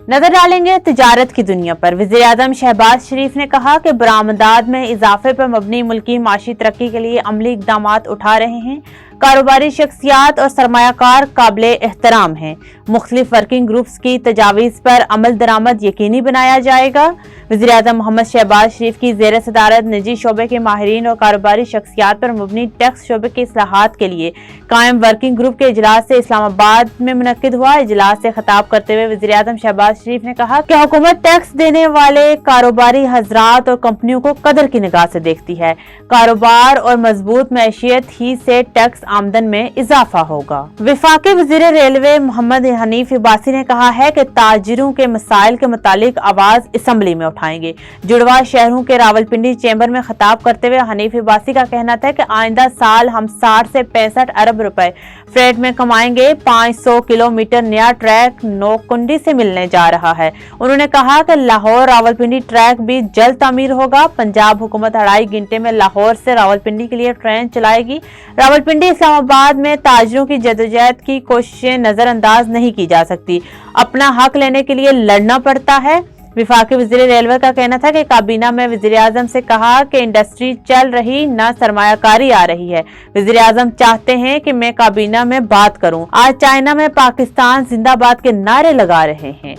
नजर डालेंगे तिजारत की दुनिया पर। वज़ीर-ए-आज़म शहबाज शरीफ ने कहा कि बरामदात में इजाफे पर मबनी मुल्की माशी तरक्की के लिए अमली इक़दामात उठा रहे हैं। कारोबारी शख्सियात और सरमायाकार काबिल एहतराम हैं। मुख्तलिफ वर्किंग ग्रुप्स की तजावीज़ पर अमल दरामद यकीनी बनाया जाएगा। वज़ीर-ए-आज़म मोहम्मद शहबाज शरीफ की ज़ेर सदारत निजी शोबे के माहिरीन और कारोबारी शख्सियात पर मबनी टैक्स शोबे की इस्लाहात के लिए कायम वर्किंग ग्रुप के इजलास से इस्लामाबाद में मुनक्किद हुआ। इजलास से खिताब करते हुए वज़ीर-ए-आज़म शहबाज शरीफ ने कहा कि हुकूमत टैक्स देने वाले कारोबारी हजरात और कंपनियों को कदर की निगाह से देखती है। कारोबार और मजबूत मैशियत ही से टैक्स आमदन में इजाफा होगा। वफाकी वज़ीर रेलवे मोहम्मद हनीफ इबासी ने कहा है कि ताजिरों के मसाइल के मुतालिक आवाज असम्बली में उठाएंगे। जुड़वा शहरों के रावलपिंडी चैम्बर में खिताब करते हुए हनीफ इबासी का कहना था कि आइंदा साल हम 60 से 65 अरब रुपए फ्रेट में कमाएंगे। 500 किलोमीटर नया ट्रैक नोकुंडी से मिलने जा रहा है। उन्होंने कहा कि लाहौर रावलपिंडी ट्रैक भी जल्द तामीर होगा। पंजाब हुकूमत 2.5 घंटे में लाहौर से रावलपिंडी के लिए ट्रेन चलाएगी। रावलपिंडी इस्लामाबाद में ताजिरों की जदोजहद की कोशिशें नजरअंदाज नहीं की जा सकती। अपना हक लेने के लिए लड़ना पड़ता है। वफाकी वज़ीर रेलवे का कहना था कि काबीना में वज़ीर-ए-आज़म से कहा कि इंडस्ट्री चल रही न सरमायाकारी आ रही है। वज़ीर-ए-आज़म चाहते हैं कि मैं काबीना में बात करूं। आज चाइना में पाकिस्तान जिंदाबाद के नारे लगा रहे हैं।